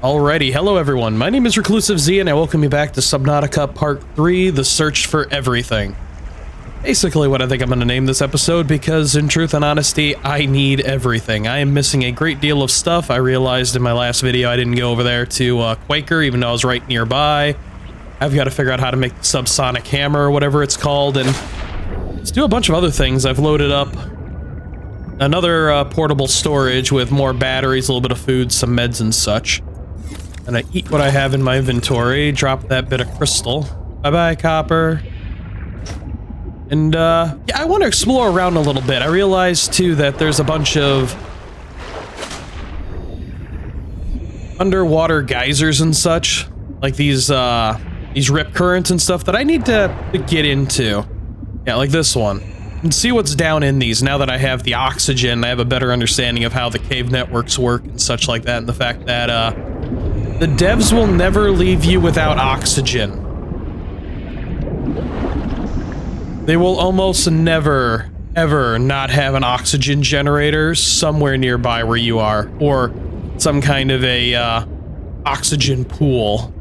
Alrighty, hello everyone, my name is ReclusiveZ and I welcome you back to Subnautica Part 3, The Search for Everything. Basically what I think I'm going to name this episode because, in truth and honesty, I need everything. I am missing a great deal of stuff. I realized in my last video I didn't go over there to Quaker, even though I was right nearby. I've got to figure out how to make the subsonic hammer or whatever it's called, and let's do a bunch of other things. I've loaded up another portable storage with more batteries, a little bit of food, some meds and such. And I eat what I have in my inventory, drop that bit of crystal. Bye-bye, copper. And, yeah, I want to explore around a little bit. I realized, too, that there's a bunch of underwater geysers and such, like these rip currents and stuff that I need to get into. Yeah, like this one. And see what's down in these. Now that I have the oxygen, I have a better understanding of how the cave networks work and such like that, and the fact that, the devs will never leave you without oxygen. They will almost never, ever not have an oxygen generator somewhere nearby where you are, or some kind of a oxygen pool.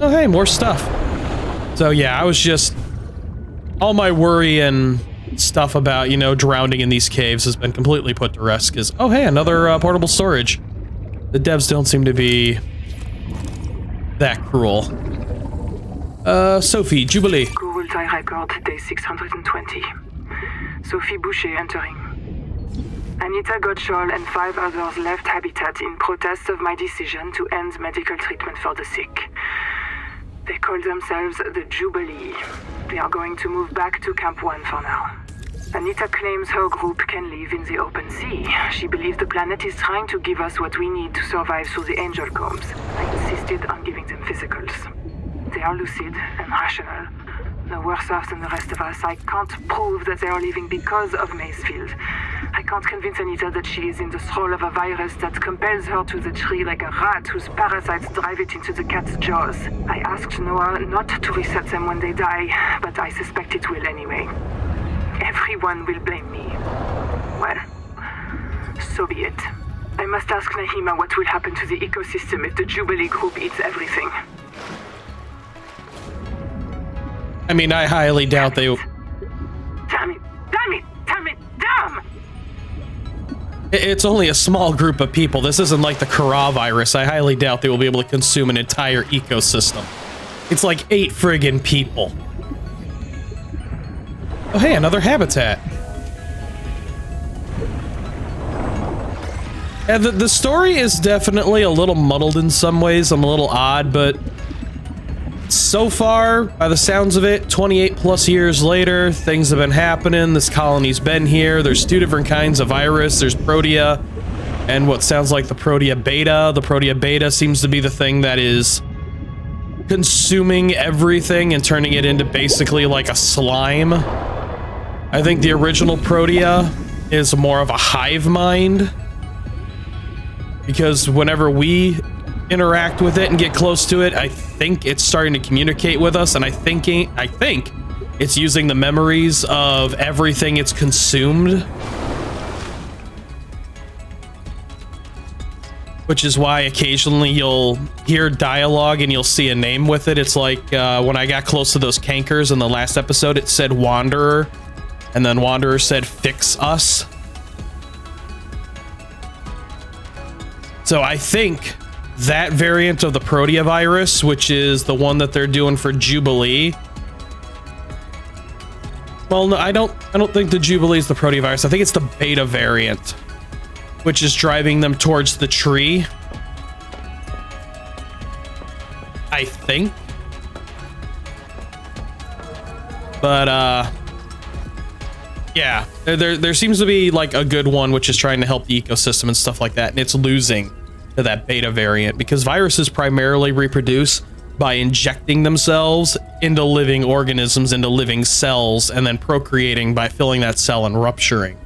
Oh hey, more stuff. So yeah, I was just... all my worry and stuff about, you know, drowning in these caves has been completely put to rest because, oh hey, another portable storage. The devs don't seem to be that cruel. Sophie, Jubilee. Google tie record, day 620. Sophie Boucher entering. Anita Gottschall and 5 others left Habitat in protest of my decision to end medical treatment for the sick. They call themselves the Jubilee. They are going to move back to Camp 1 for now. Anita claims her group can live in the open sea. She believes the planet is trying to give us what we need to survive through the angel combs. I insisted on giving them physicals. They are lucid and rational. No worse off than the rest of us. I can't prove that they are leaving because of Macefield. I can't convince Anita that she is in the thrall of a virus that compels her to the tree like a rat whose parasites drive it into the cat's jaws. I asked Noah not to reset them when they die, but I suspect it will anyway. Everyone will blame me. Well, so be it. I must ask Nahima what will happen to the ecosystem if the Jubilee group eats everything. I mean, I highly doubt they... Damn it! Damn it! Damn it! Damn! It's only a small group of people. This isn't like the coronavirus. I highly doubt they will be able to consume an entire ecosystem. It's like 8 friggin' people. Oh hey, another habitat. Yeah, the story is definitely a little muddled in some ways. I'm a little odd, but so far, by the sounds of it, 28 plus years later, things have been happening. This colony's been here. There's 2 different kinds of virus. There's Protea and what sounds like the Protea Beta. The Protea Beta seems to be the thing that is consuming everything and turning it into basically like a slime. I think the original Protea is more of a hive mind, because whenever we interact with it and get close to it, I think it's starting to communicate with us, and I think it's using the memories of everything it's consumed. Which is why occasionally you'll hear dialogue and you'll see a name with it. It's like when I got close to those cankers in the last episode, it said Wanderer, and then Wanderer said fix us. So I think that variant of the Protea virus, which is the one that they're doing for Jubilee. Well, no, I don't think the Jubilee is the Protea virus. I think it's the Beta variant, which is driving them towards the tree. I think. But yeah, there seems to be like a good one which is trying to help the ecosystem and stuff like that, and it's losing to that Beta variant because viruses primarily reproduce by injecting themselves into living organisms, into living cells, and then procreating by filling that cell and rupturing.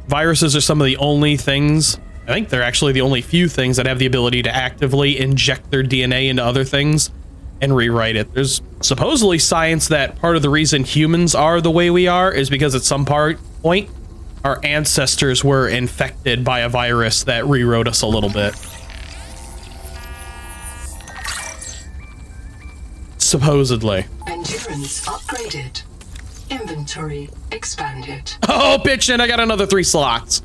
Viruses are some of the only things, I think they're actually the only few things that have the ability to actively inject their DNA into other things and rewrite it. There's supposedly science that part of the reason humans are the way we are is because at some point our ancestors were infected by a virus that rewrote us a little bit. Supposedly. Endurance upgraded. Inventory expanded. Oh, bitch, and I got another 3 slots.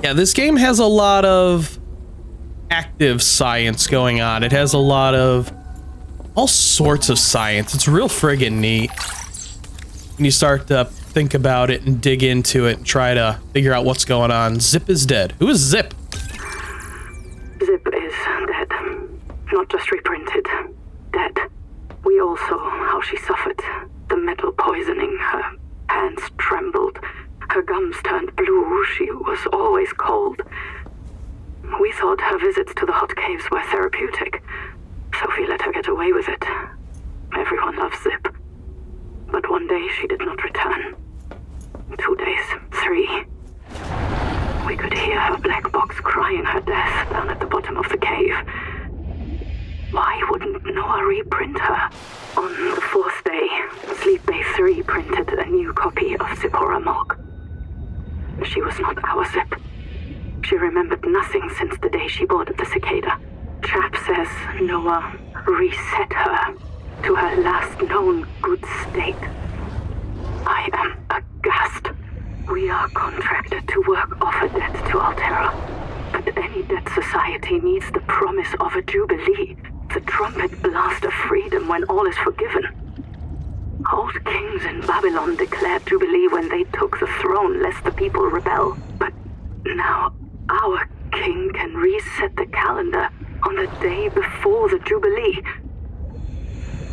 Yeah, this game has a lot of active science going on. It has a lot of all sorts of science. It's real friggin' neat. When you start to think about it and dig into it and try to figure out what's going on. Zip is dead. Who is Zip? Zip is dead. Not just reprinted. Dead. We all saw how she suffered. The metal poisoning. Her hands trembled. Her gums turned blue. She was always cold. We thought her visits to the hot caves were therapeutic. Sophie let her get away with it. Everyone loves Zip. But one day she did not return. 2 days, 3. We could hear her black box crying her death down at the bottom of the cave. Why wouldn't Noah reprint her? On the 4th day, Sleep Bay 3 printed a new copy of Zipporah Morg. She was not our Zip. She remembered nothing since the day she boarded the Cicada. Chap says Noah reset her to her last known good state. I am aghast. We are contracted to work off a debt to Altera. But any debt society needs the promise of a jubilee, the trumpet blast of freedom when all is forgiven. Old kings in Babylon declared jubilee when they took the throne lest the people rebel. But now our king can reset the calendar on the day before the jubilee.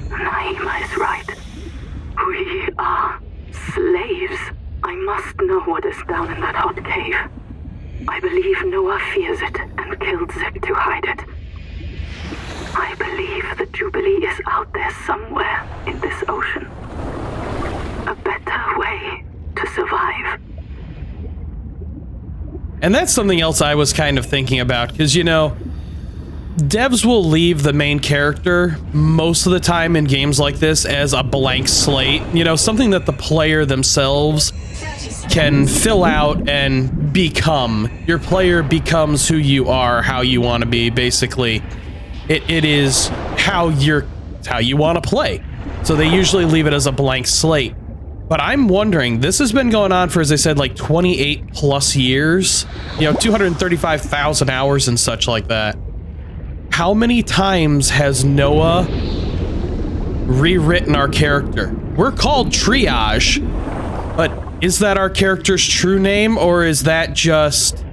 Naima is right. We are slaves. I must know what is down in that hot cave. I believe Noah fears it and killed Zip to hide it. I believe the Jubilee is out there somewhere in this ocean. A better way to survive. And that's something else I was kind of thinking about, because, you know, devs will leave the main character most of the time in games like this as a blank slate, you know, something that the player themselves can fill out and become. Your player becomes who you are, how you want to be, basically. It is how you want to play. So they usually leave it as a blank slate. But I'm wondering, this has been going on for, as I said, like 28 plus years, you know, 235,000 hours and such like that. How many times has Noah rewritten our character? We're called Triage, but is that our character's true name, or is that just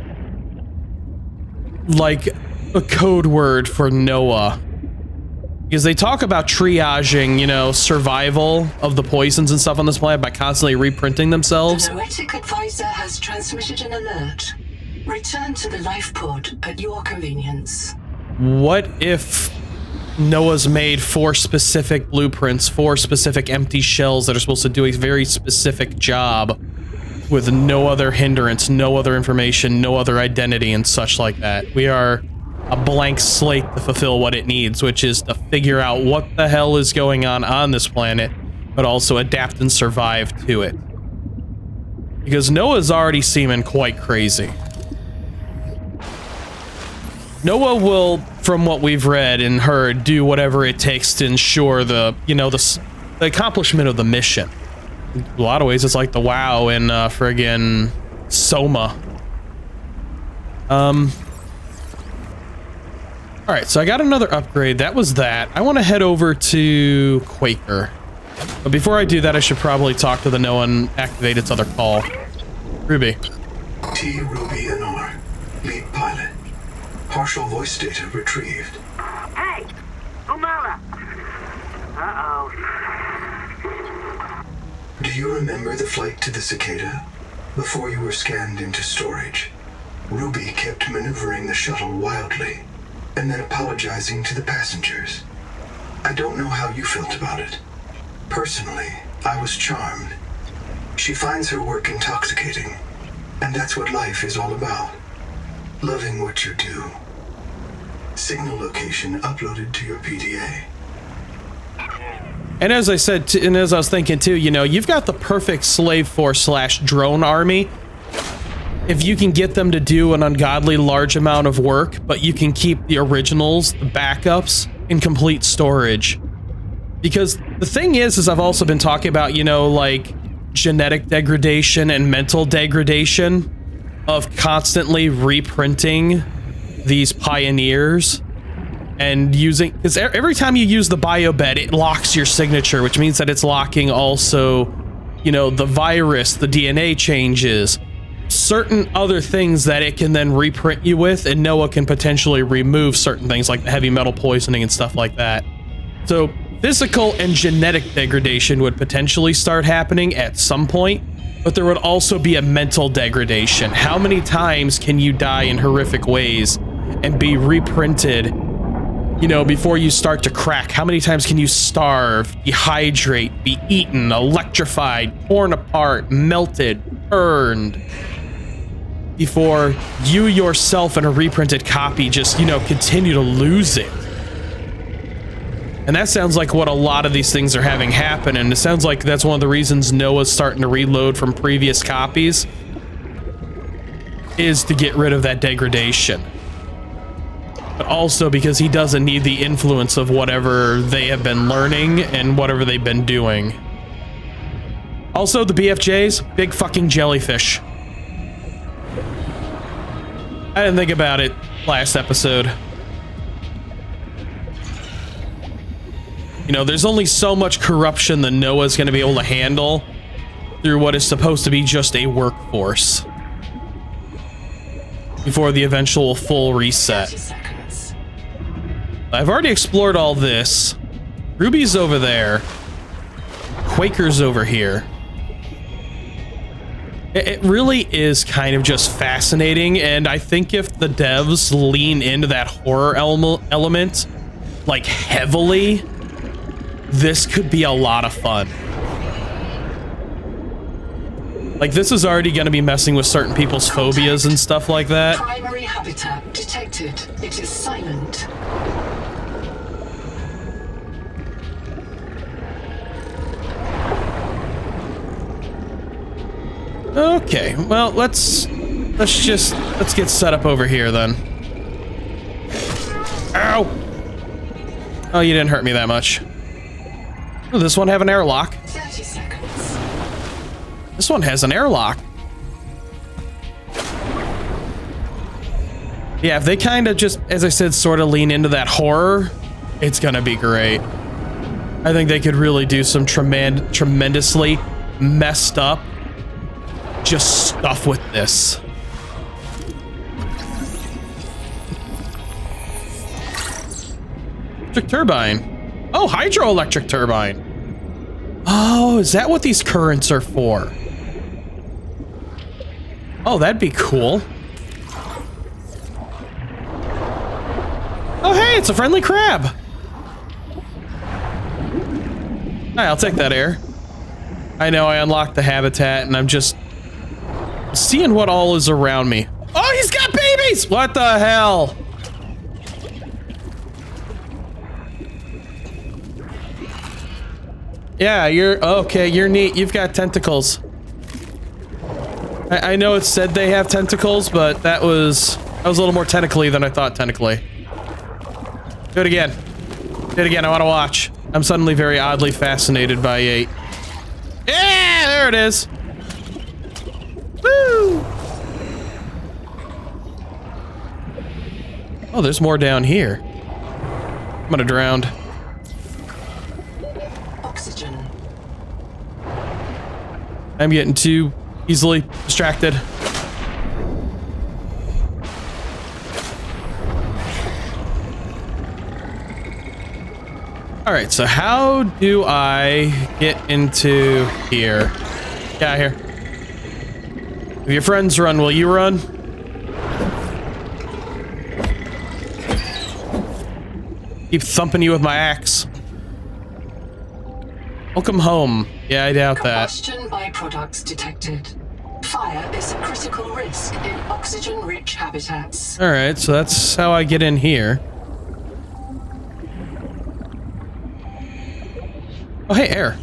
like a code word for Noah? Because they talk about triaging, you know, survival of the poisons and stuff on this planet by constantly reprinting themselves. The Noetic advisor has transmitted an alert. Return to the life pod at your convenience. What if Noah's made 4 specific blueprints, 4 specific empty shells that are supposed to do a very specific job with no other hindrance, no other information, no other identity and such like that? We are a blank slate to fulfill what it needs, which is to figure out what the hell is going on this planet, but also adapt and survive to it. Because Noah's already seeming quite crazy. Noah will, from what we've read and heard, do whatever it takes to ensure the, you know, the accomplishment of the mission. In a lot of ways, it's like the WoW in friggin' Soma. Alright, so I got another upgrade. That was that. I want to head over to Quaker. But before I do that, I should probably talk to the Noah and activate its other call. Ruby. T. Ruby Anar, lead pilot. Partial voice data retrieved. Hey! Umara! Uh-oh. Do you remember the flight to the Cicada? Before you were scanned into storage, Ruby kept maneuvering the shuttle wildly, and then apologizing to the passengers. I don't know how you felt about it. Personally, I was charmed. She finds her work intoxicating, and that's what life is all about. Loving what you do. Signal location uploaded to your PDA. And as I said, and as I was thinking too, you know, you've got the perfect slave force / drone army. If you can get them to do an ungodly large amount of work, but you can keep the originals, the backups, in complete storage. Because the thing is I've also been talking about, you know, like genetic degradation and mental degradation of constantly reprinting these pioneers and using, because every time you use the biobed, it locks your signature, which means that it's locking also, you know, the virus, the DNA changes, certain other things that it can then reprint you with, and Noah can potentially remove certain things like the heavy metal poisoning and stuff like that. So physical and genetic degradation would potentially start happening at some point, but there would also be a mental degradation. How many times can you die in horrific ways and be reprinted, you know, before you start to crack? How many times can you starve, dehydrate, be eaten, electrified, torn apart, melted, burned, before you yourself in a reprinted copy just, you know, continue to lose it? And that sounds like what a lot of these things are having happen, and it sounds like that's one of the reasons Noah's starting to reload from previous copies, is to get rid of that degradation. But also because he doesn't need the influence of whatever they have been learning and whatever they've been doing. Also, the BFJs, big fucking jellyfish. I didn't think about it last episode. You know, there's only so much corruption that Noah's going to be able to handle through what is supposed to be just a workforce before the eventual full reset. I've already explored all this. Ruby's over there. Quaker's over here. It really is kind of just fascinating, and I think if the devs lean into that horror element, like heavily, this could be a lot of fun. Like, this is already going to be messing with certain people's phobias and stuff like that. Primary habitat detected. It is silent. Okay, well, let's get set up over here then. Ow! Oh, you didn't hurt me that much. Ooh, this one have an airlock. 30 seconds. This one has an airlock. Yeah, if they kind of just, as I said, sort of lean into that horror, it's gonna be great. I think they could really do some tremendously messed up just stuff with this. Electric turbine. Oh, hydroelectric turbine. Oh, is that what these currents are for? Oh, that'd be cool. Oh, hey, it's a friendly crab. Hi, I'll take that air. I know I unlocked the habitat and I'm just seeing what all is around me. Oh, he's got babies! What the hell? Yeah, you're okay. You're neat. You've got tentacles. I know it said they have tentacles, but that was a little more tentacly than I thought tentacly. Do it again. Do it again. I want to watch. I'm suddenly very oddly fascinated by a... Yeah, there it is. Woo! Oh, there's more down here. I'm gonna drown. Oxygen. I'm getting too easily distracted. All right, so how do I get into here? Get out of here. If your friends run, will you run? Keep thumping you with my axe. Welcome home. Yeah, I doubt that. Combustion byproducts detected. Fire is a critical risk in oxygen-rich habitats. All right, so that's how I get in here. Oh, hey, air.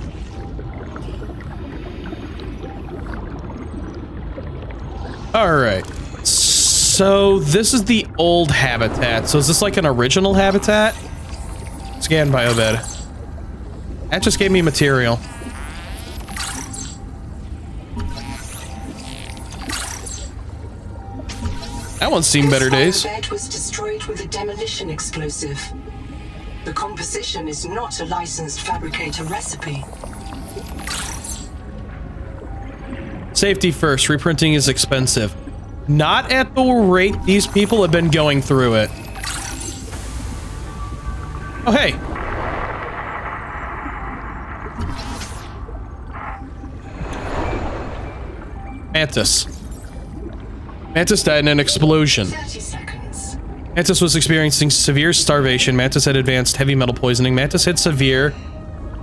All right. So this is the old habitat. So is this like an original habitat? Scan biobed. That just gave me material. That one's seen better days. The bed was destroyed with a demolition explosive. The composition is not a licensed fabricator recipe. Safety first. Reprinting is expensive. Not at the rate these people have been going through it. Oh, hey. Mantis. Mantis died in an explosion. 30 seconds. Mantis was experiencing severe starvation. Mantis had advanced heavy metal poisoning. Mantis had severe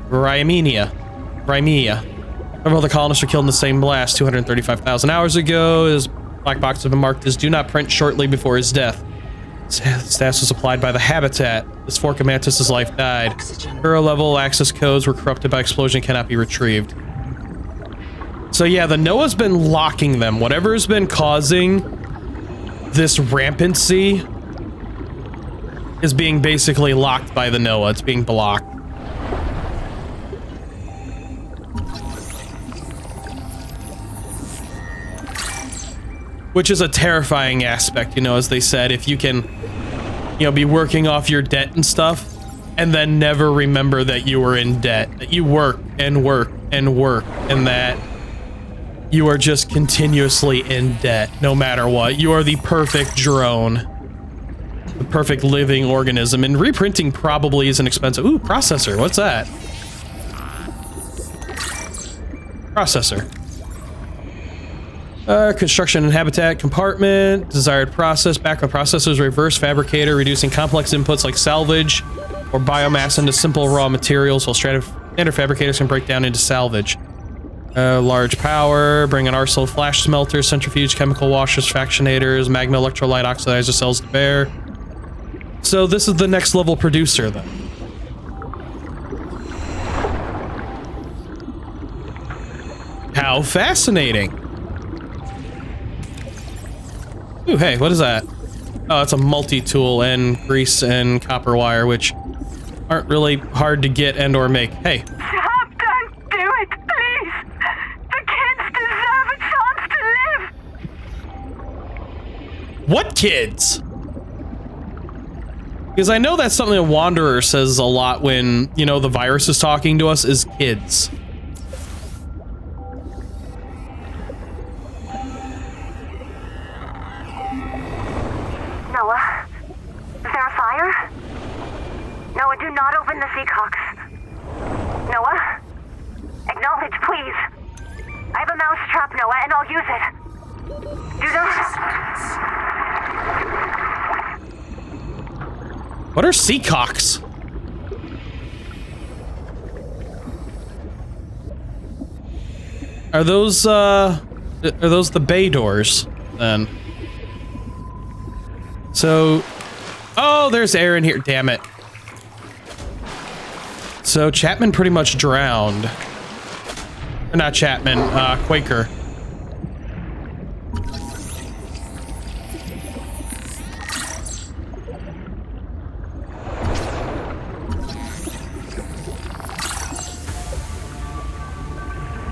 rhyemia. Several of the colonists were killed in the same blast 235,000 hours ago. His black box had been marked as do not print shortly before his death. Status was applied by the habitat. This fork of Mantis's life died. Hero level access codes were corrupted by explosion, cannot be retrieved. So yeah, the NOAA's been locking them. Whatever's been causing this rampancy is being basically locked by the NOAA. It's being blocked. Which is a terrifying aspect, you know, as they said, if you can, you know, be working off your debt and stuff, and then never remember that you were in debt, that you work and work and work, and that you are just continuously in debt, no matter what. You are the perfect drone, the perfect living organism, and reprinting probably isn't expensive. Ooh, processor, what's that? Processor. Construction and habitat compartment, desired process, backup processors, reverse fabricator, reducing complex inputs like salvage or biomass into simple raw materials, while standard fabricators can break down into salvage. Large power, bring an arsenal of flash smelters, centrifuge, chemical washers, fractionators, magma electrolyte oxidizer cells to bear. So this is the next level producer then. How fascinating. Ooh, hey, what is that? Oh, it's a multi-tool and grease and copper wire, which aren't really hard to get and or make. Hey. Stop! Don't do it, please! The kids deserve a chance to live! What kids? Because I know that's something a Wanderer says a lot when, you know, the virus is talking to us, is kids. Noah? Is there a fire? Noah, do not open the seacocks. Noah? Acknowledge, please. I have a mouse trap, Noah, and I'll use it. Do not... What are seacocks? Are those the bay doors then? So, oh, there's air in here. Damn it. So Chapman pretty much drowned. Or not Chapman, Quaker.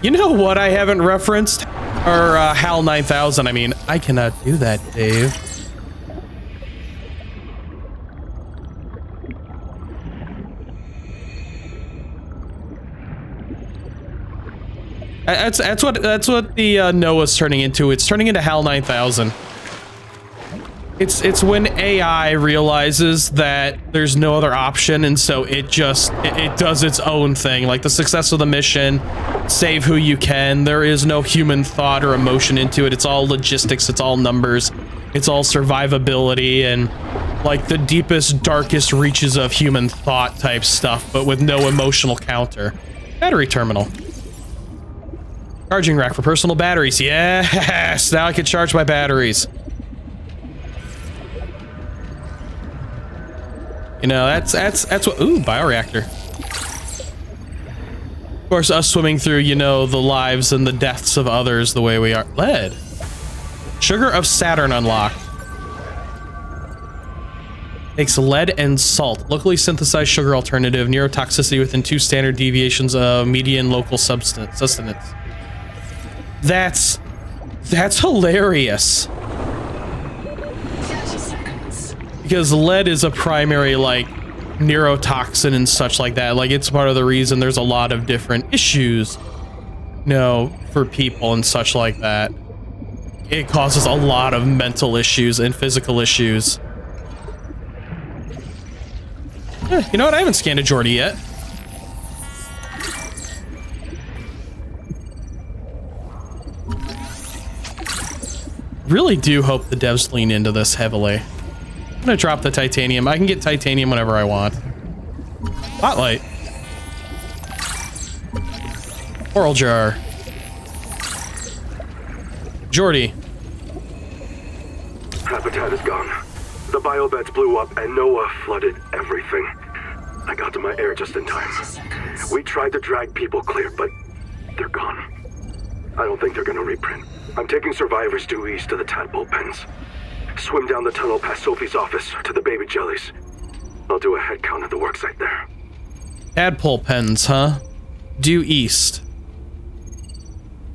You know what I haven't referenced? Or HAL 9000, I mean. I cannot do that, Dave. That's what the NOAA's turning into. It's turning into HAL 9000. It's when AI realizes that there's no other option, and so it does its own thing. Like the success of the mission, save who you can. There is no human thought or emotion into it. It's all logistics. It's all numbers. It's all survivability and like the deepest, darkest reaches of human thought type stuff, but with no emotional counter. Battery terminal. Charging rack for personal batteries. Yes, now I can charge my batteries. You know, that's what. Ooh, bioreactor. course, us swimming through, you know, the lives and the deaths of others the way we are. Lead. Sugar of Saturn unlocked. Makes lead and salt. Locally synthesized sugar alternative. Neurotoxicity within 2 standard deviations of median local sustenance. That's hilarious. 30 seconds. Because lead is a primary, like, neurotoxin and such like that. Like, it's part of the reason there's a lot of different issues, you know, for people and such like that. It causes a lot of mental issues and physical issues. You know what? I haven't scanned a Geordie yet. Really do hope the devs lean into this heavily. I'm gonna drop the titanium. I can get titanium whenever I want. Spotlight. Oral jar. Geordie. Habitat is gone. The biobeds blew up and Noah flooded everything. I got to my air just in time. 30 seconds. We tried to drag people clear, but they're gone. I don't think they're gonna reprint. I'm taking survivors due east to the tadpole pens. Swim down the tunnel past Sophie's office to the baby jellies. I'll do a head count at the worksite there. Tadpole pens, huh? Due east.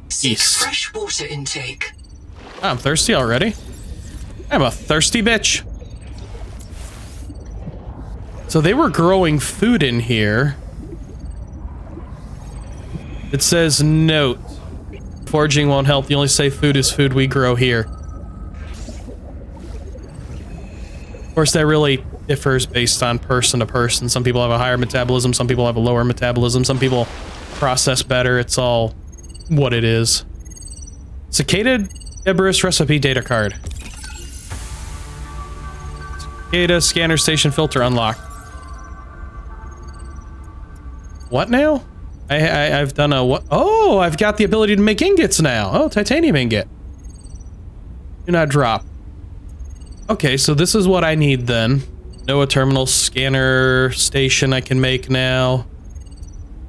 Seek East. fresh water intake. I'm thirsty already. I'm a thirsty bitch. So they were growing food in here. It says note. Foraging won't help. The only safe food is food we grow here. Of course, that really differs based on person to person. Some people have a higher metabolism. Some people have a lower metabolism. Some people process better. It's all what it is. Cicada Eberus recipe data card. Cicada scanner station filter unlocked. What now? I've done a what? Oh, I've got the ability to make ingots now. Oh, titanium ingot. Do not drop. Okay, so this is what I need then. NOAA terminal scanner station I can make now.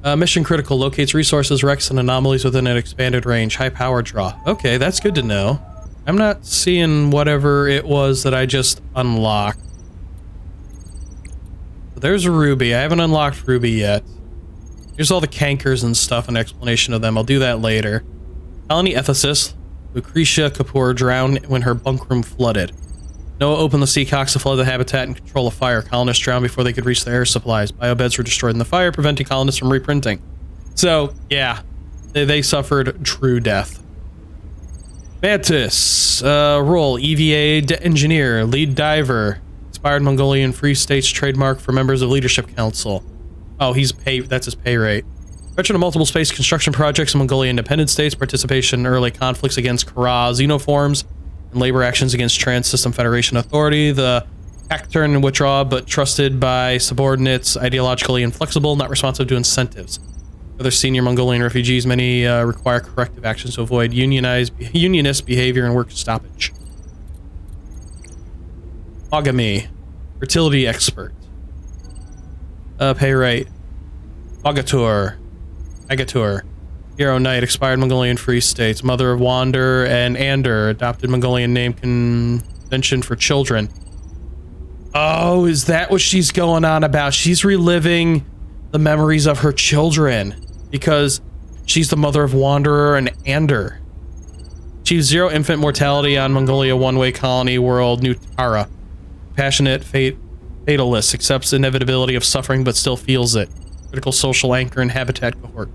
Mission critical. Locates resources, wrecks, and anomalies within an expanded range. High power draw. Okay, that's good to know. I'm not seeing whatever it was that I just unlocked. There's Ruby. I haven't unlocked Ruby yet. Here's all the cankers and stuff, an explanation of them. I'll do that later. Colony ethicist, Lucretia Kapoor drowned when her bunk room flooded. Noah opened the sea cocks to flood the habitat and control a fire. Colonists drowned before they could reach the air supplies. Biobeds were destroyed in the fire, preventing colonists from reprinting. So, yeah, they suffered true death. Mantis, role, EVA engineer, lead diver, expired Mongolian Free States trademark for members of Leadership Council. Oh, that's his pay rate. Veteran of multiple space construction projects in Mongolia independent states, participation in early conflicts against Kara xenoforms, and labor actions against Trans-System Federation Authority. The act turn and withdraw, but trusted by subordinates, ideologically inflexible, not responsive to incentives. Other senior Mongolian refugees, many require corrective actions to avoid unionist behavior and work stoppage. Mogami, fertility expert. Pay rate. Agatur. Hero Knight, expired Mongolian Free States. Mother of Wander and Ander, adopted Mongolian name convention for children. Oh, is that what she's going on about? She's reliving the memories of her children because she's the mother of Wanderer and Ander. Achieves 0 infant mortality on Mongolia one-way colony world New Tara. Passionate fatalist, accepts inevitability of suffering but still feels it. Critical social anchor and habitat cohort.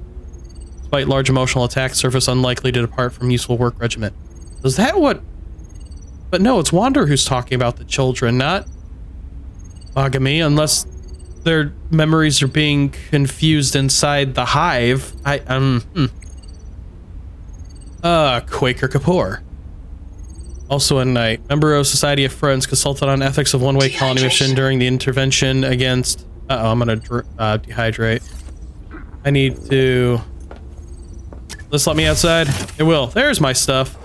Despite large emotional attacks, surface unlikely to depart from useful work regimen. Is that what? But no, it's Wanderer who's talking about the children, not Mogami, unless their memories are being confused inside the hive. Quaker Kapoor. Also a knight. Member of Society of Friends, consulted on ethics of one-way colony mission during the intervention against... Uh-oh, I'm gonna dehydrate. I need to... This let me outside? It will. There's my stuff.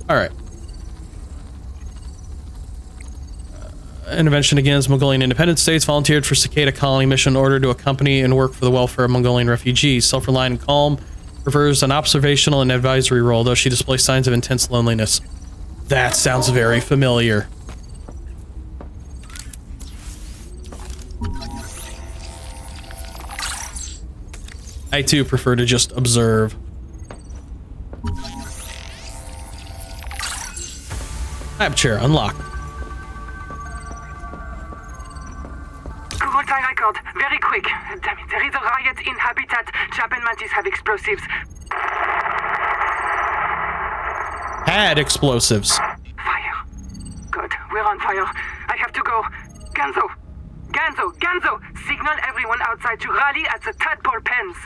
Alright. intervention against Mongolian independent states, volunteered for Cicada colony mission in order to accompany and work for the welfare of Mongolian refugees. Self-reliant and calm, prefers an observational and advisory role, though she displays signs of intense loneliness. That sounds very familiar. I too prefer to just observe. Lab chair unlocked. CORSAIR record, very quick. Damn it, there is a riot in habitat. Chap and Mantis have explosives. Had explosives. Fire. Good, we're on fire. I have to go. Ganzo! Signal everyone outside to rally at the tadpole pens.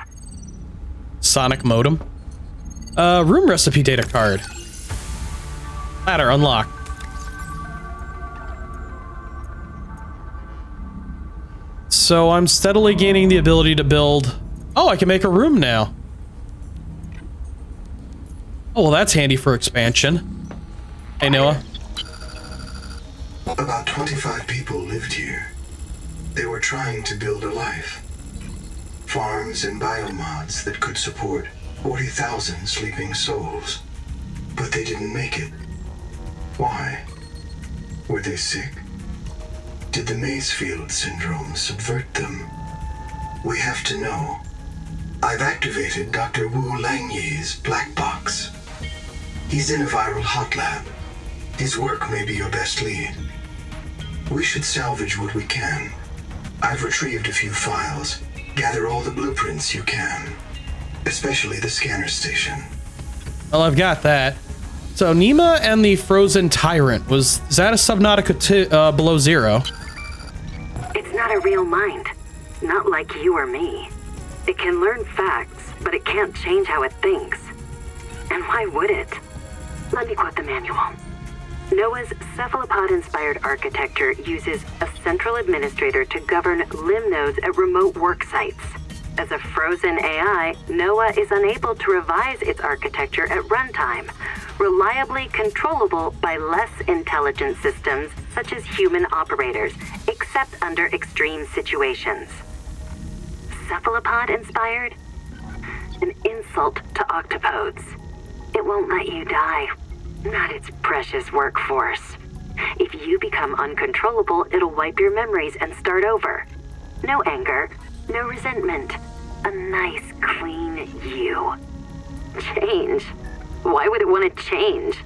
Sonic modem. Room recipe data card. Ladder unlocked. So I'm steadily gaining the ability to build... Oh, I can make a room now. Oh, well, that's handy for expansion. Hey, Noah. About 25 people lived here. They were trying to build a life. Farms and biomods that could support 40,000 sleeping souls. But they didn't make it. Why? Were they sick? Did the Mazefield syndrome subvert them? We have to know. I've activated Dr. Wu Langyi's black box. He's in a viral hot lab. His work may be your best lead. We should salvage what we can. I've retrieved a few files. Gather all the blueprints you can. Especially the scanner station. Well, I've got that. So, Nima and the frozen tyrant. Is that a Subnautica below zero? It's not a real mind. Not like you or me. It can learn facts, but it can't change how it thinks. And why would it? Let me quote the manual. Noah's cephalopod-inspired architecture uses a central administrator to govern limb nodes at remote work sites. As a frozen AI, Noah is unable to revise its architecture at runtime, reliably controllable by less intelligent systems such as human operators, except under extreme situations. Cephalopod-inspired? An insult to octopodes. It won't let you die. Not its precious workforce. If you become uncontrollable, it'll wipe your memories and start over. No anger, no resentment. A nice, clean you. Change? Why would it want to change?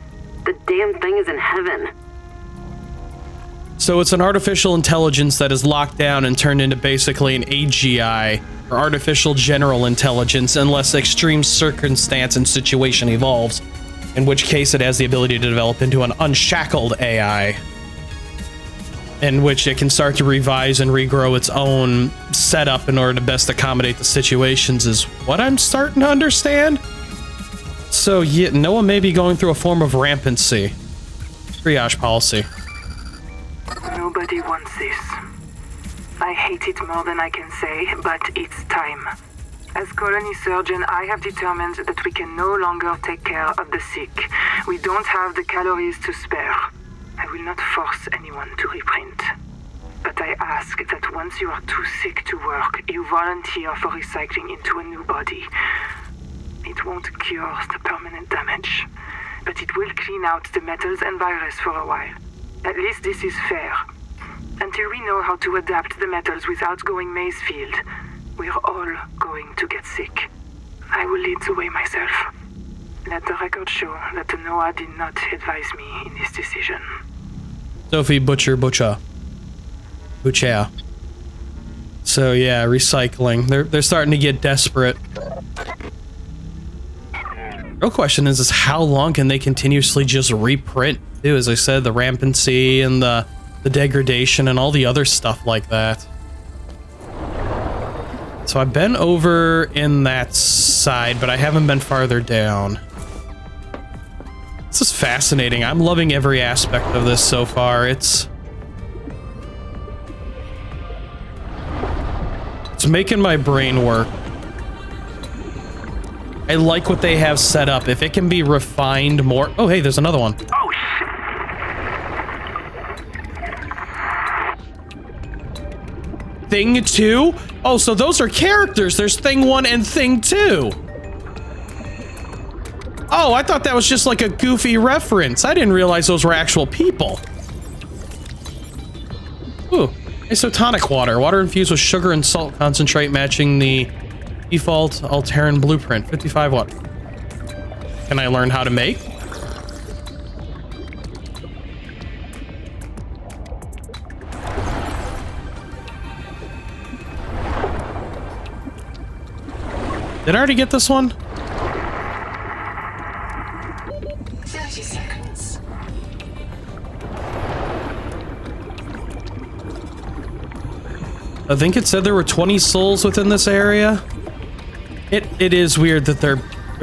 The damn thing is in heaven. So it's an artificial intelligence that is locked down and turned into basically an AGI, or artificial general intelligence, unless extreme circumstance and situation evolves, in which case it has the ability to develop into an unshackled AI, in which it can start to revise and regrow its own setup in order to best accommodate the situations, is what I'm starting to understand. So yeah, Noah may be going through a form of rampancy. Triage policy. Nobody wants this. I hate it more than I can say, but it's time. As colony surgeon, I have determined that we can no longer take care of the sick. We don't have the calories to spare. I will not force anyone to reprint. But I ask that once you are too sick to work, you volunteer for recycling into a new body. It won't cure the permanent damage, but it will clean out the metals and virus for a while. At least this is fair. Until we know how to adapt the metals without going Mazefield, we're all going to get sick. I will lead the way myself. Let the record show that Noah did not advise me in this decision. Sophie Butcher. So yeah, recycling. They're starting to get desperate. Real question is how long can they continuously just reprint? Too, as I said, the rampancy and the degradation and all the other stuff like that. So I've been over in that side, but I haven't been farther down. This is fascinating. I'm loving every aspect of this so far. It's making my brain work. I like what they have set up. If it can be refined more... Oh, hey, there's another one. Oh, shit. Thing 2? Oh, so those are characters. There's Thing 1 and Thing 2. Oh, I thought that was just like a goofy reference. I didn't realize those were actual people. Ooh, isotonic water. Water infused with sugar and salt concentrate matching the default Alteran blueprint. 55 watt. Can I learn how to make? Did I already get this one? 30 seconds. I think it said there were 20 souls within this area. It is weird that their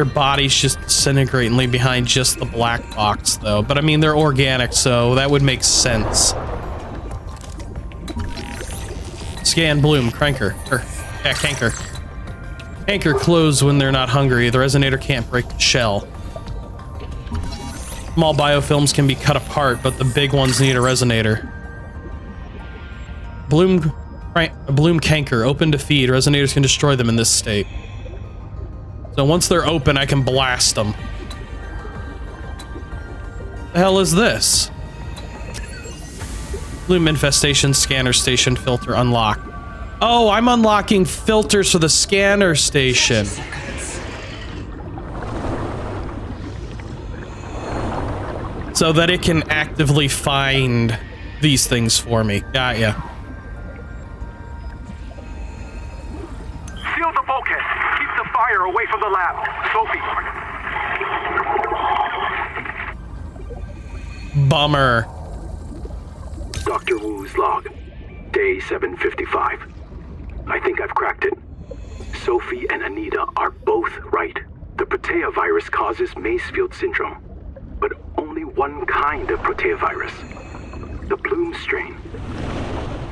bodies just disintegrate and leave behind just the black box, though. But I mean, they're organic, so that would make sense. Scan, bloom, cranker. Yeah, canker. Canker close when they're not hungry. The resonator can't break the shell. Small biofilms can be cut apart, but the big ones need a resonator. Bloom canker, open to feed. Resonators can destroy them in this state. So once they're open, I can blast them. The hell is this? Bloom infestation scanner station filter unlocked. Oh, I'm unlocking filters for the scanner station. So that it can actively find these things for me. Got ya. Seal the bulkhead. Keep the fire away from the lab. Sophie. Bummer. Dr. Wu's log. Day 755. I think I've cracked it. Sophie and Anita are both right. The Protea virus causes Macefield syndrome. But only one kind of Protea virus. The Bloom strain.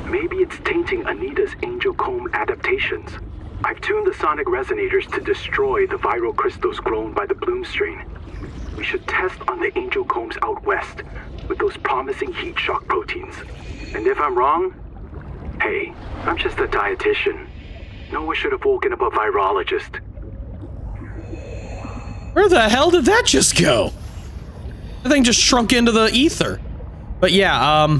Maybe it's tainting Anita's angel comb adaptations. I've tuned the sonic resonators to destroy the viral crystals grown by the Bloom strain. We should test on the angel combs out west with those promising heat shock proteins. And if I'm wrong, hey, I'm just a dietitian. No one should have woken up a virologist. Where the hell did that just go? The thing just shrunk into the ether. But yeah,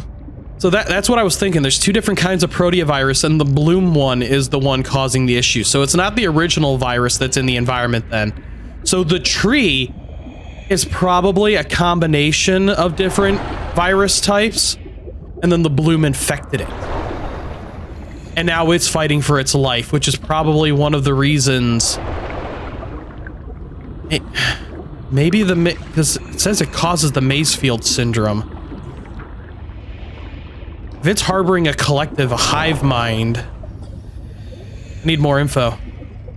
so that's what I was thinking. There's two different kinds of proteovirus, and the Bloom one is the one causing the issue. So it's not the original virus that's in the environment then. So the tree is probably a combination of different virus types, and then the Bloom infected it. And now it's fighting for its life, which is probably one of the reasons. Maybe because it says it causes the Macefield syndrome. If it's harboring a collective hive mind, I need more info.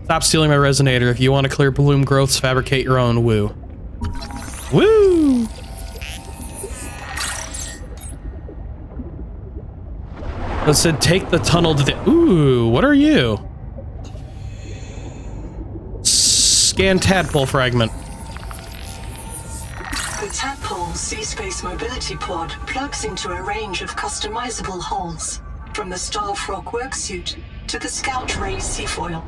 Stop stealing my resonator. If you want to clear Bloom growths, fabricate your own. Woo. Woo! It said take the tunnel to the... Ooh, what are you? Scan tadpole fragment. The tadpole sea-space mobility pod plugs into a range of customizable hulls, from the Starfrog worksuit to the Scout Ray seafoil.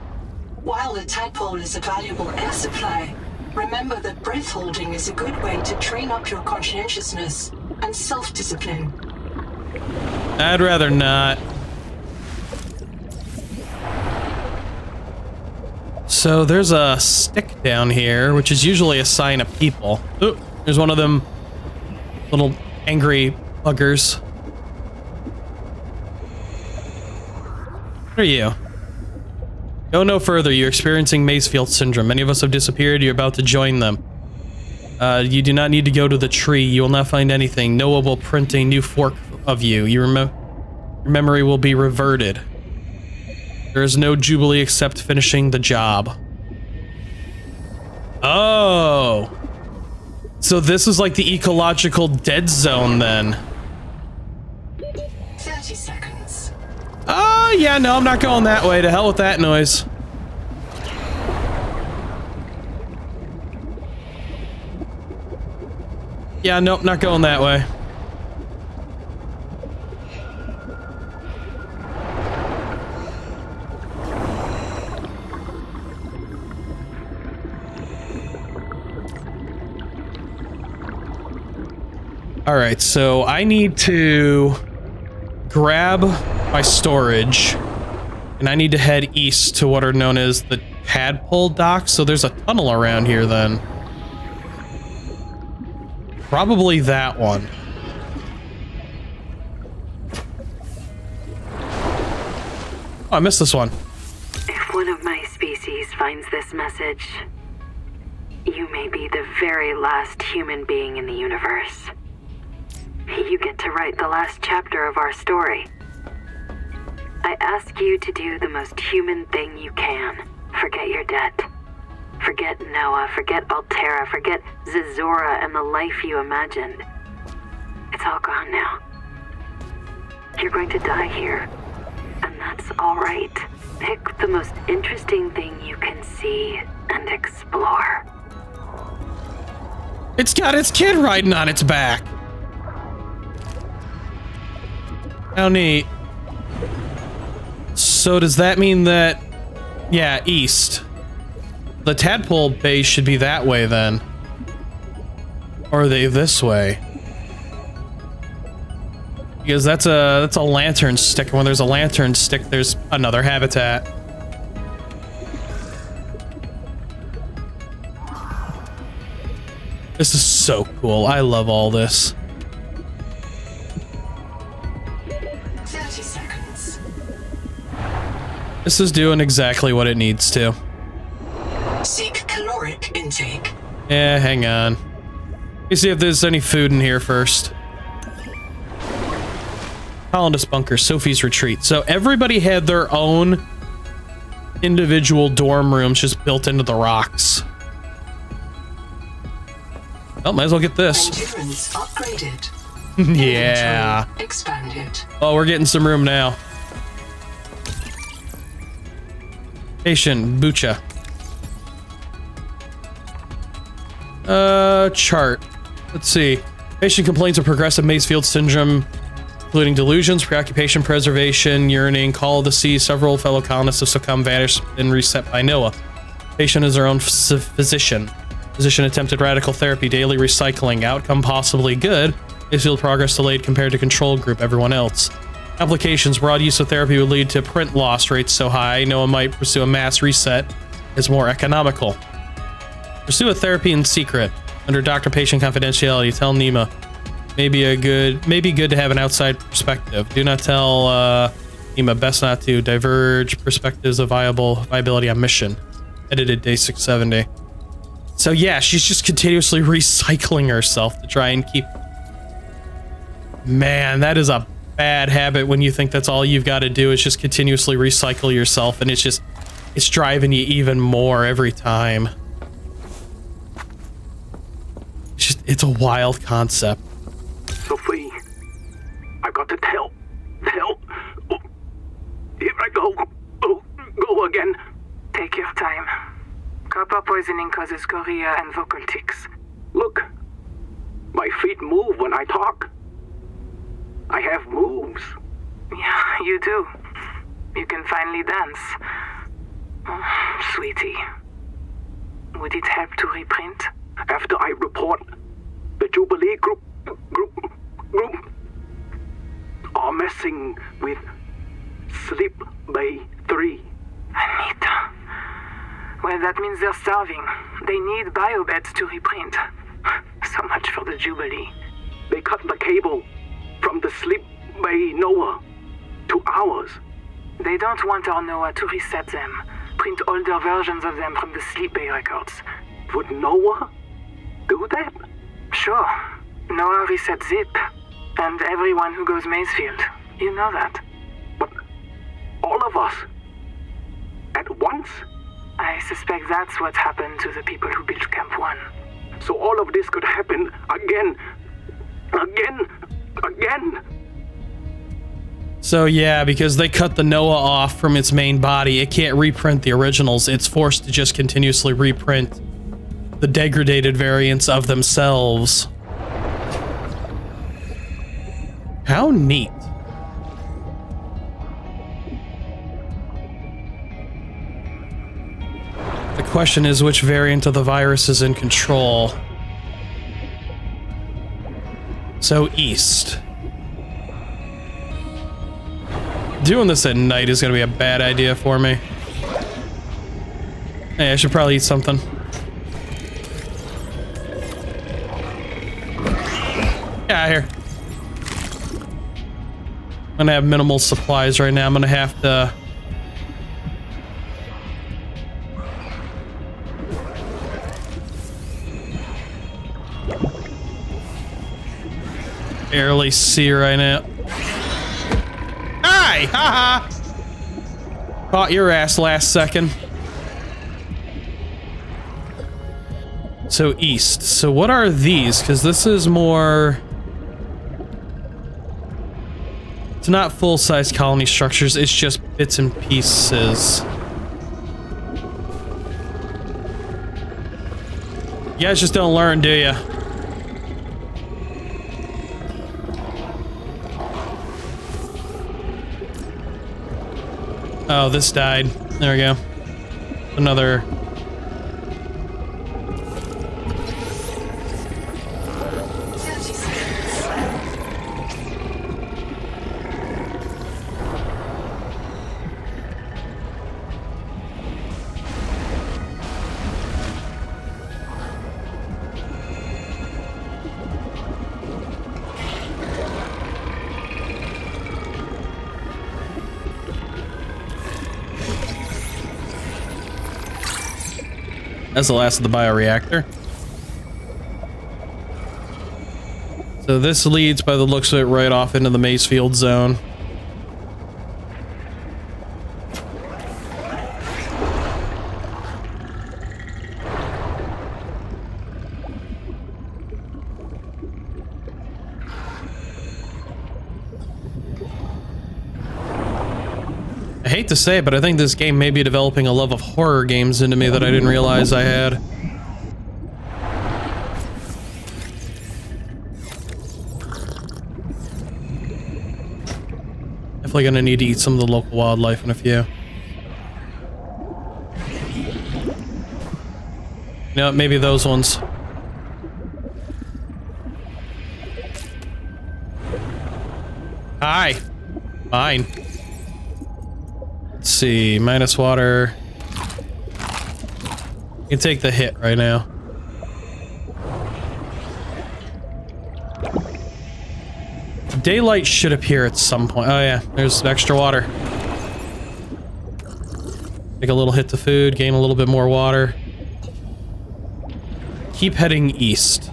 While the tadpole is a valuable air supply, remember that breath holding is a good way to train up your conscientiousness and self-discipline. I'd rather not. So there's a stick down here, which is usually a sign of people. Ooh, there's one of them little angry buggers. What are you? Go no further. You're experiencing Macefield syndrome. Many of us have disappeared. You're about to join them. You do not need to go to the tree. You will not find anything. Noah will print a new fork of you. Your memory will be reverted. There is no jubilee except finishing the job. Oh. So this is like the ecological dead zone then. 30 seconds. Oh, yeah, no, I'm not going that way. To hell with that noise. Yeah, nope, not going that way. All right, so I need to grab my storage, and I need to head east to what are known as the tadpole docks. So there's a tunnel around here then. Probably that one. Oh, I missed this one. If one of my species finds this message, you may be the very last human being in the universe. You get to write the last chapter of our story. I ask you to do the most human thing you can. Forget your debt. Forget Noah, forget Altera, forget Zazora and the life you imagined. It's all gone now. You're going to die here, and that's all right. Pick the most interesting thing you can see and explore. It's got its kid riding on its back. How neat. So does that mean that, yeah, east. The tadpole base should be that way then. Or are they this way? Because that's a lantern stick, and when there's a lantern stick, there's another habitat. This is so cool. I love all this. 30 seconds. This is doing exactly what it needs to. Seek caloric intake. Yeah, hang on. Let me see if there's any food in here first. Colonist bunker, Sophie's retreat. So everybody had their own individual dorm rooms just built into the rocks. Oh, might as well get this. Endurance upgraded. Yeah. Inventory expanded. Oh, we're getting some room now. Patient, Bucha. Chart. Let's see. Patient complains of progressive Macefield syndrome, including delusions, preoccupation, preservation, yearning, call of the sea. Several fellow colonists have succumbed, vanished, and reset by Noah. Patient is their own physician. Physician attempted radical therapy, daily recycling. Outcome possibly good. Macefield progress delayed compared to control group, everyone else. Applications. Broad use of therapy would lead to print loss rates so high, Noah might pursue a mass reset as more economical. Pursue a therapy in secret. Under doctor-patient confidentiality, tell Nima. Maybe good to have an outside perspective. Do not tell Nima, best not to diverge perspectives of viability on mission. Edited day 670. So yeah, she's just continuously recycling herself to try and keep... Man, that is a bad habit when you think that's all you've got to do is just continuously recycle yourself, and it's driving you even more every time. It's a wild concept. Sophie, I've got to tell. Oh, here I go. Oh, go again. Take your time. Copper poisoning causes chorea and vocal tics. Look, my feet move when I talk. I have moves. Yeah, you do. You can finally dance. Oh, sweetie. Would it help to reprint? After I report, the Jubilee group are messing with Sleep Bay 3. Anita. Well, that means they're starving. They need biobeds to reprint. So much for the Jubilee. They cut the cable from the Sleep Bay Noah to ours. They don't want our Noah to reset them. Print older versions of them from the Sleep Bay records. Would Noah do that? Sure. Noah resets Zip. And everyone who goes Macefield. You know that. But all of us at once? I suspect that's what happened to the people who built Camp 1. So all of this could happen again. So yeah, because they cut the Noah off from its main body, it can't reprint the originals. It's forced to just continuously reprint the degraded variants of themselves. How neat. The question is, which variant of the virus is in control? So east. Doing this at night is going to be a bad idea for me. Hey, I should probably eat something. Get out of here. I'm going to have minimal supplies right now. I'm going to have to... barely see right now. Hi! Haha! Caught your ass last second. So east. So what are these? Because this is more... it's not full-size colony structures. It's just bits and pieces. You guys just don't learn, do you? Oh, this died. There we go. Another... That's the last of the bioreactor. So this leads, by the looks of it, right off into the Mazefield zone. I hate to say it, but I think this game may be developing a love of horror games into me that I didn't realize I had. Definitely gonna need to eat some of the local wildlife in a few. You know what, maybe those ones. Hi. Mine. Let's see, minus water. You can take the hit right now. Daylight should appear at some point. Oh yeah, there's extra water. Take a little hit to food, gain a little bit more water. Keep heading east.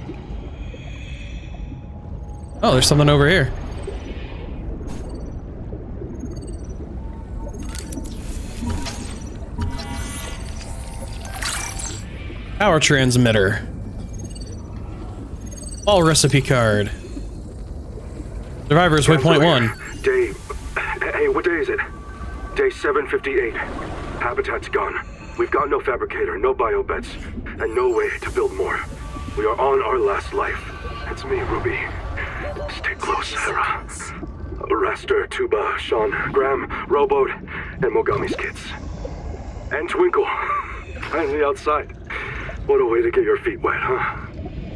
Oh, there's something over here. Power transmitter. All recipe card. Survivors waypoint 1. Hey, what day is it? Day 758. Habitat's gone. We've got no fabricator, no biobeds, and no way to build more. We are on our last life. It's me, Ruby. Stay close, Hera. Raster, Tuba, Sean, Graham, Rowboat, and Mogami's kids. And Twinkle. Finally outside. What a way to get your feet wet, huh?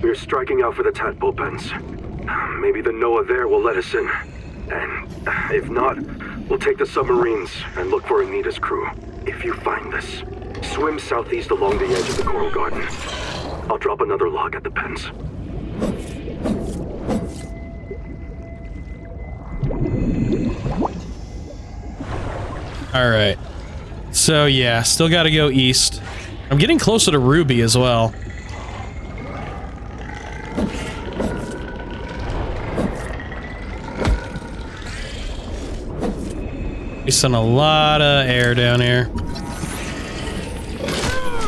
We're striking out for the tadpole pens. Maybe the Noah there will let us in. And if not, we'll take the submarines and look for Anita's crew. If you find this, swim southeast along the edge of the coral garden. I'll drop another log at the pens. Alright. So yeah, still gotta go east. I'm getting closer to Ruby as well. Wasting a lot of air down here.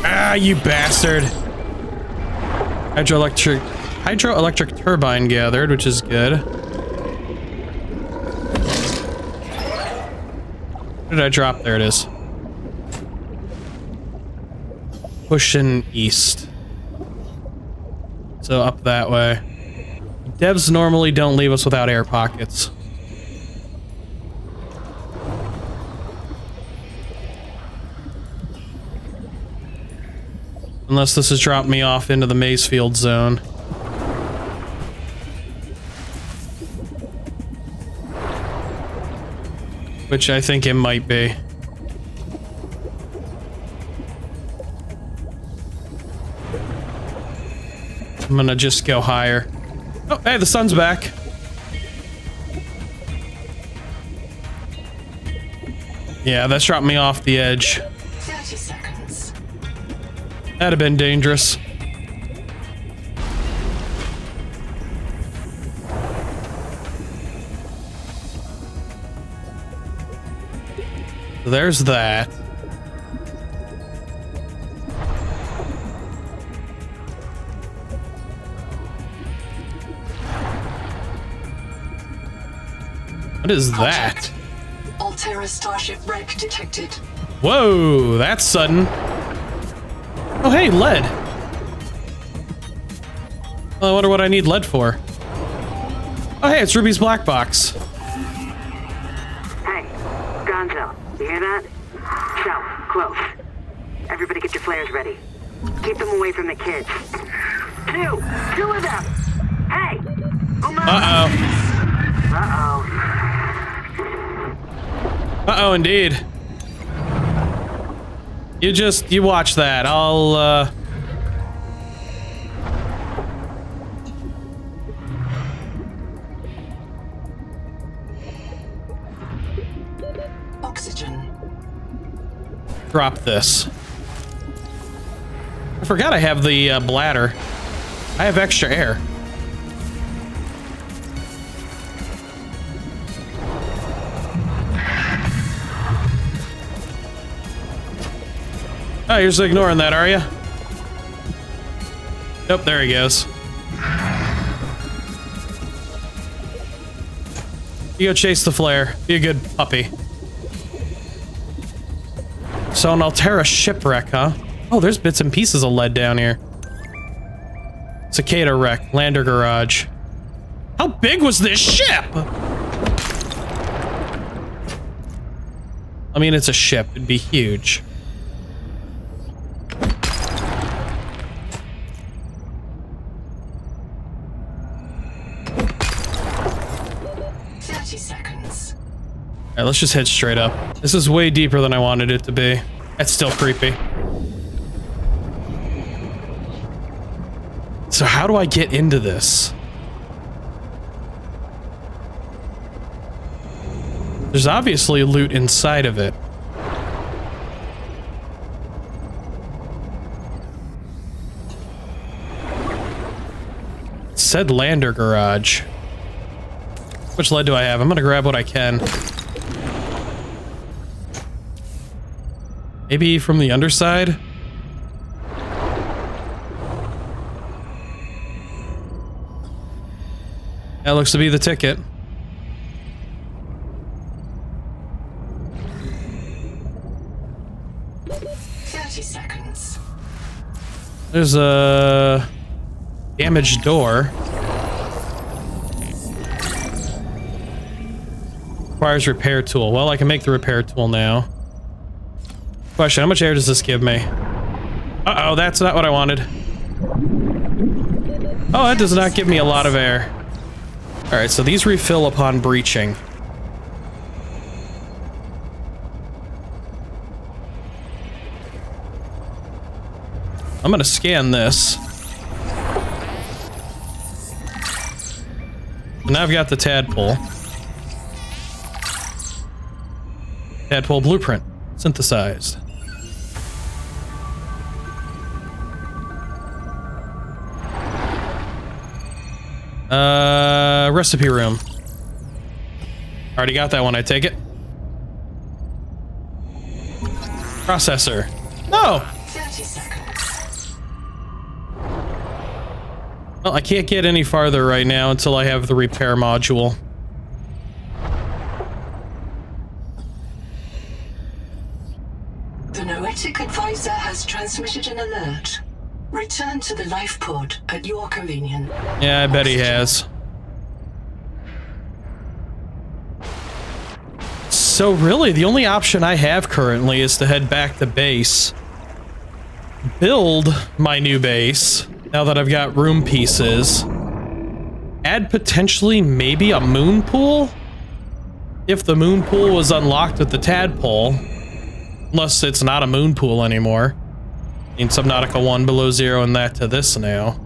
Ah, you bastard! Hydroelectric turbine gathered, which is good. Where did I drop? There it is. Pushing east. So up that way. Devs normally don't leave us without air pockets. Unless this has dropped me off into the Mazefield zone. which I think it might be. I'm gonna just go higher. Oh, hey, the sun's back. Yeah, that's dropped me off the edge. 30 seconds. That'd have been dangerous. So there's that. What is that? Altera starship wreck detected. Whoa, that's sudden. Oh, hey, lead. Well, I wonder what I need lead for. Oh, hey, it's Ruby's black box. Hey, Gonzo, you hear that? So, close. Everybody get your flares ready. Keep them away from the kids. Two of them! Hey! Uh-oh. Uh-oh, indeed. You watch that. I'll, Oxygen. drop this. I forgot I have the bladder. I have extra air. Oh, you're just ignoring that, are you? Nope, there he goes. You go chase the flare. Be a good puppy. So an Altera shipwreck, huh? Oh, there's bits and pieces of lead down here. Cicada wreck, lander garage. How big was this ship? I mean, it's a ship. It'd be huge. All right, let's just head straight up. This is way deeper than I wanted it to be. That's still creepy. So how do I get into this? There's obviously loot inside of it. It said lander garage. Which lead do I have? I'm gonna grab what I can. Maybe from the underside? That looks to be the ticket. There's a damaged door. Requires repair tool. Well, I can make the repair tool now. Question, how much air does this give me? Uh-oh, that's not what I wanted. Oh, that does not give me a lot of air. Alright, so these refill upon breaching. I'm gonna scan this. Now I've got the tadpole. Tadpole blueprint synthesized. Recipe room. Already got that one, I take it. Processor. Oh! 30 seconds. Well, I can't get any farther right now until I have the repair module. The Noetic advisor has transmitted an alert. Return to the life pod at your convenience. Yeah, I bet he has. So really, the only option I have currently is to head back to base. Build my new base, now that I've got room pieces. Add potentially maybe a moon pool? if the moon pool was unlocked with the tadpole, unless it's not a moon pool anymore. I mean, Subnautica 1 below 0 and that to this now.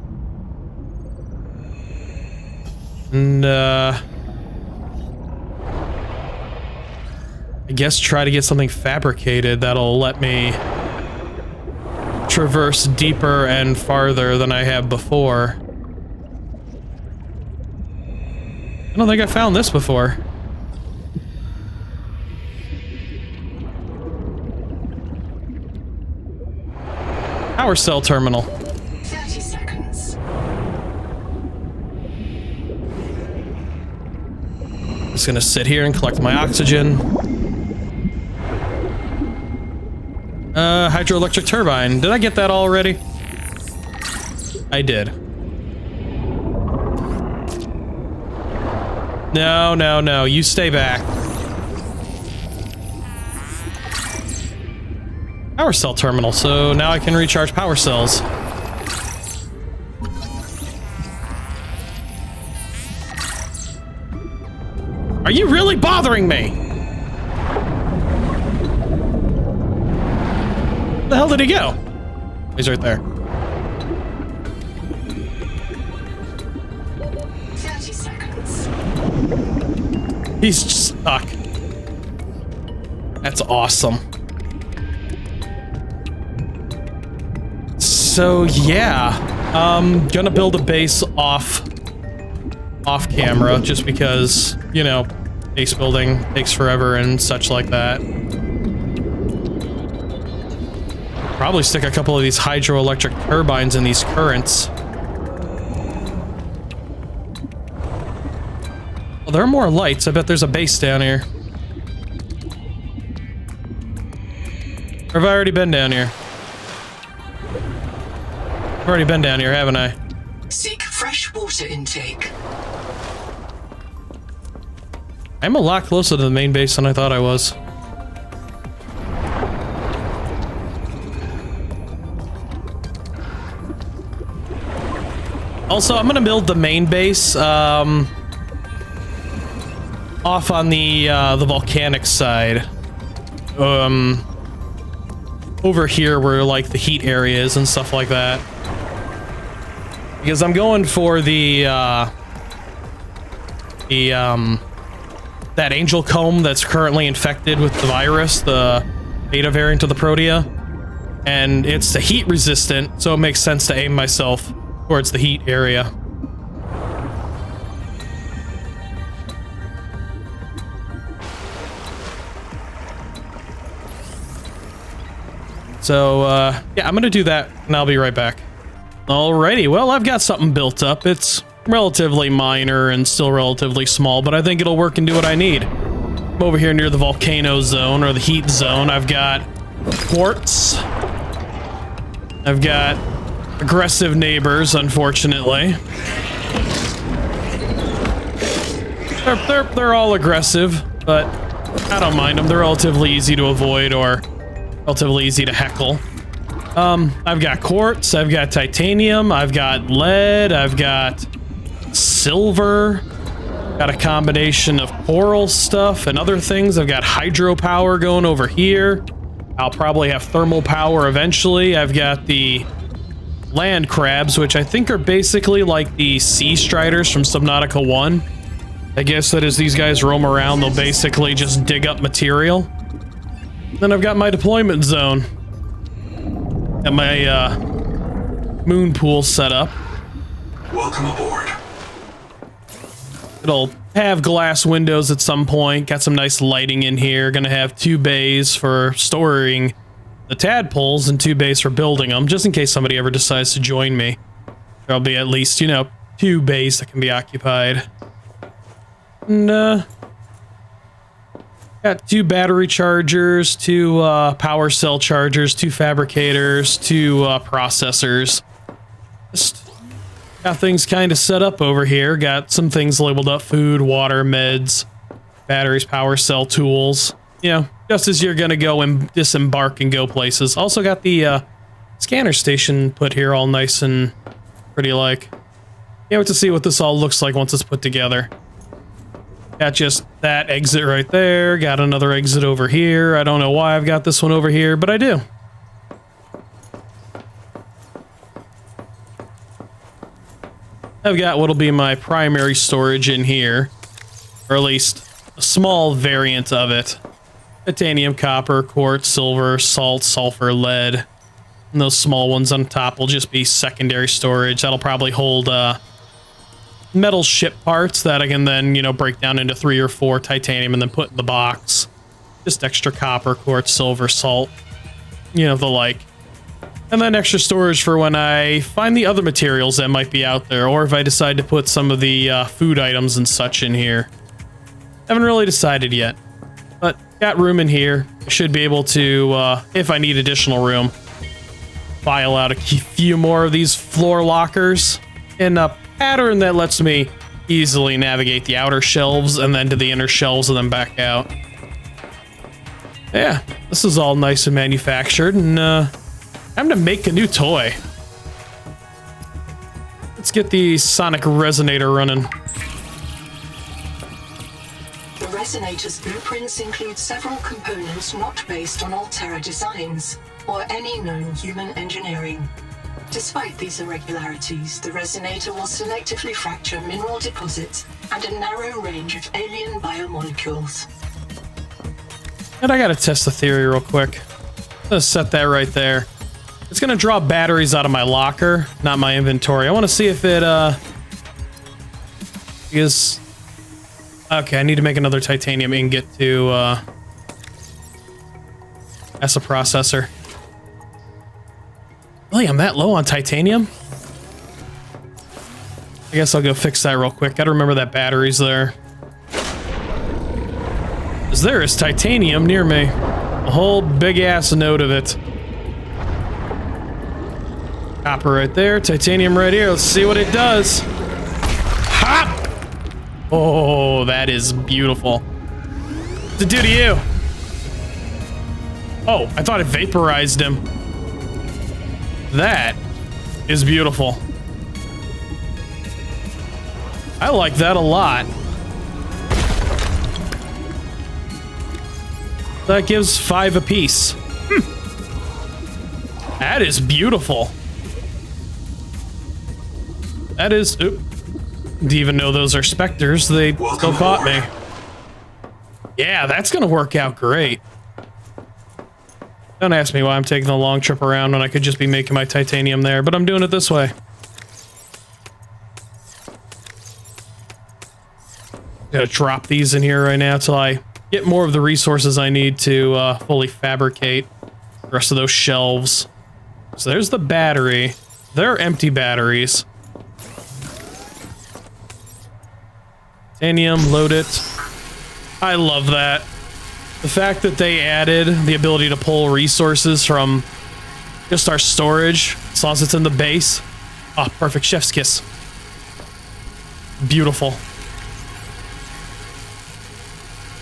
And, I guess try to get something fabricated that'll let me traverse deeper and farther than I have before. I don't think I found this before. Power cell terminal. 30 seconds. Just gonna sit here and collect my oxygen. Hydroelectric turbine. Did I get that already? I did. No, no, no. You stay back. Power cell terminal. So now I can recharge power cells. Are you really bothering me? Where the hell did he go? He's right there. 30 seconds. He's stuck. That's awesome. So yeah, gonna build a base off camera just because, you know, base building takes forever and such like that. Probably stick a couple of these hydroelectric turbines in these currents. Well, there are more lights. I bet there's a base down here. Or have I already been down here? I've already been down here, haven't I? Seek fresh water intake. I'm a lot closer to the main base than I thought I was. Also, I'm gonna build the main base off on the volcanic side. Over here where like the heat area is and stuff like that. Because I'm going for that angel comb that's currently infected with the virus, the beta variant of the Protea. And it's the heat resistant, so it makes sense to aim myself towards the heat area. So, yeah, I'm gonna do that, and I'll be right back. Alrighty, well, I've got something built up. It's relatively minor and still relatively small, but I think it'll work and do what I need. I'm over here near the volcano zone, or the heat zone. I've got quartz. I've got aggressive neighbors, unfortunately. They're all aggressive, but I don't mind them. They're relatively easy to avoid or relatively easy to heckle. I've got quartz, I've got titanium, I've got lead, I've got silver, got a combination of coral stuff and other things. I've got hydropower going over here. I'll probably have thermal power eventually. I've got the land crabs, which I think are basically like the sea striders from Subnautica 1. I guess that as these guys roam around, they'll basically just dig up material. Then I've got my deployment zone. Got my moon pool set up. Welcome aboard. It'll have glass windows at some point. Got some nice lighting in here. Gonna have 2 bays for storing the tadpoles and 2 bays for building them, just in case somebody ever decides to join me. There'll be at least, you know, 2 bays that can be occupied. And, got 2 battery chargers, 2 power cell chargers, 2 fabricators, 2 processors. Just got things kind of set up over here. Got some things labeled up: food, water, meds, batteries, power cell tools. You know, just as you're gonna go and disembark and go places. Also got the scanner station put here all nice and pretty like. Can't wait to see what this all looks like once it's put together. Got just that exit right there. Got another exit over here. I don't know why I've got this one over here, but I do. I've got what'll be my primary storage in here, or at least a small variant of it. Titanium, copper, quartz, silver, salt, sulfur, lead. And those small ones on top will just be secondary storage. That'll probably hold metal ship parts that I can then, you know, break down into 3 or 4 titanium and then put in the box. Just extra copper, quartz, silver, salt, you know, the like. And then extra storage for when I find the other materials that might be out there, or if I decide to put some of the food items and such in here. Haven't really decided yet, but got room in here. I should be able to, if I need additional room, file out a few more of these floor lockers in a pattern that lets me easily navigate the outer shelves and then to the inner shelves and then back out. Yeah, this is all nice and manufactured, and time to make a new toy. Let's get the sonic resonator running. The resonator's blueprints include several components not based on Altera designs or any known human engineering. Despite these irregularities, the resonator will selectively fracture mineral deposits and a narrow range of alien biomolecules. And I gotta test the theory real quick. Let's set that right there. It's gonna draw batteries out of my locker, not my inventory. I want to see if it is. Okay, I need to make another titanium ingot to as a processor. Really, I'm that low on titanium? I guess I'll go fix that real quick. Gotta remember that battery's there. 'Cause there is titanium near me. A whole big ass node of it. Copper right there, titanium right here. Let's see what it does. Ha! Oh, that is beautiful. What's it do to you? Oh, I thought it vaporized him. That is beautiful. I like that a lot. That gives 5 apiece. That is beautiful. That is... Oop. Didn't even know those are specters. They still caught me. Yeah, that's gonna work out great. Don't ask me why I'm taking a long trip around when I could just be making my titanium there, but I'm doing it this way. Gotta drop these in here right now till I get more of the resources I need to fully fabricate the rest of those shelves. So there's the battery. They're empty batteries. Titanium, load it. I love that. The fact that they added the ability to pull resources from just our storage, as long as it's in the base. Oh, perfect. Chef's kiss. Beautiful.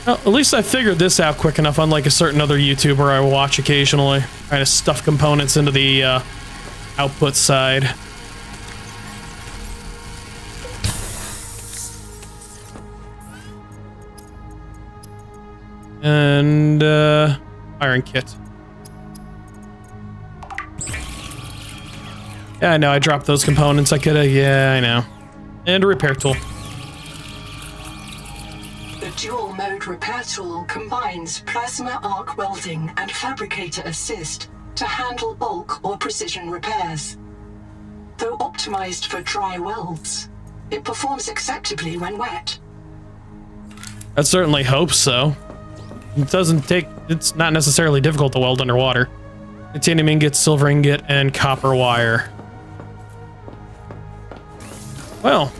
Well, at least I figured this out quick enough, unlike a certain other YouTuber I watch occasionally. Trying to stuff components into the output side. And iron kit. Yeah, I know, I dropped those components. I could've, yeah, I know. And a repair tool. The dual mode repair tool combines plasma arc welding and fabricator assist to handle bulk or precision repairs. Though optimized for dry welds, it performs acceptably when wet. I certainly hope so. It doesn't take, it's not necessarily difficult to weld underwater. Titanium ingot, silver ingot, and copper wire. Well,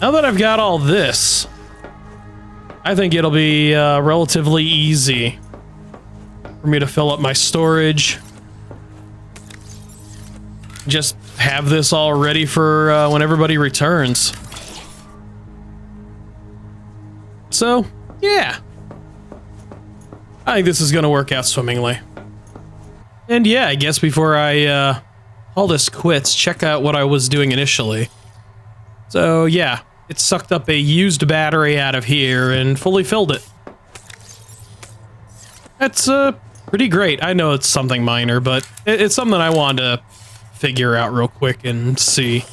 now that I've got all this, I think it'll be relatively easy for me to fill up my storage. Just have this all ready for when everybody returns. So, yeah. I think this is going to work out swimmingly. And yeah, I guess before I call this quits, check out what I was doing initially. So yeah, it sucked up a used battery out of here and fully filled it. That's pretty great. I know it's something minor, but it's something I wanted to figure out real quick and see.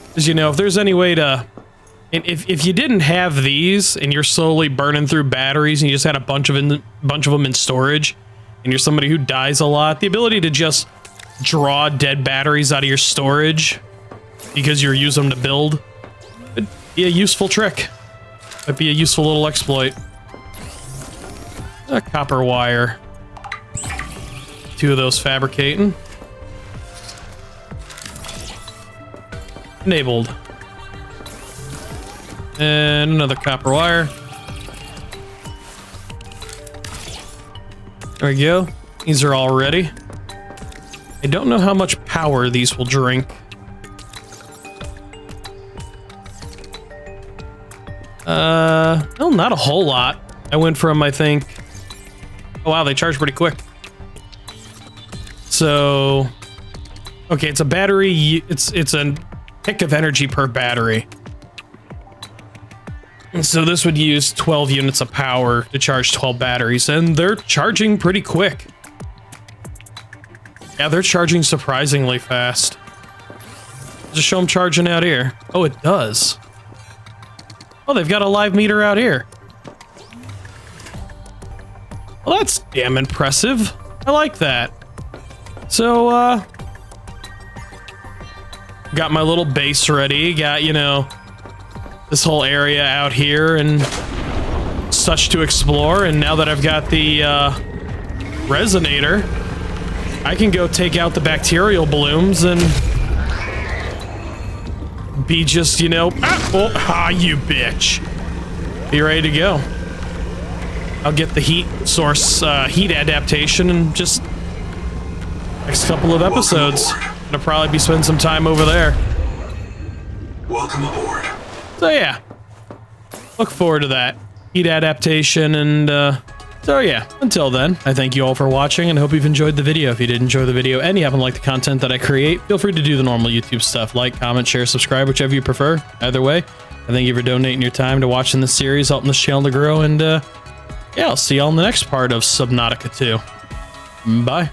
Because, you know, if there's any way to... If you didn't have these and you're slowly burning through batteries and you just had a bunch of them in storage and you're somebody who dies a lot, the ability to just draw dead batteries out of your storage because you're using them to build would be a useful trick. Might be a useful little exploit. A copper wire. 2 of those fabricating. Enabled. And another copper wire. There we go. These are all ready. I don't know how much power these will drink. Well, not a whole lot. I went from, I think... Oh, wow, they charge pretty quick. So... Okay, it's a battery... It's a tick of energy per battery. And so this would use 12 units of power to charge 12 batteries, and they're charging pretty quick. Yeah, they're charging surprisingly fast. Just show them charging out here. Oh, it does. Oh, they've got a live meter out here. Well, that's damn impressive. I like that. So, got my little base ready. Got, you know, this whole area out here and such to explore. And now that I've got the, resonator, I can go take out the bacterial blooms and be just, you know, you bitch. Be ready to go. I'll get the heat source, heat adaptation and just next couple of episodes. Gonna probably be spending some time over there. Welcome aboard. So yeah, look forward to that heat adaptation and, so yeah, until then, I thank you all for watching and hope you've enjoyed the video. If you did enjoy the video and you happen to like the content that I create, feel free to do the normal YouTube stuff, like, comment, share, subscribe, whichever you prefer. Either way, I thank you for donating your time to watching this series, helping this channel to grow, and yeah, I'll see y'all in the next part of Subnautica 2. Bye.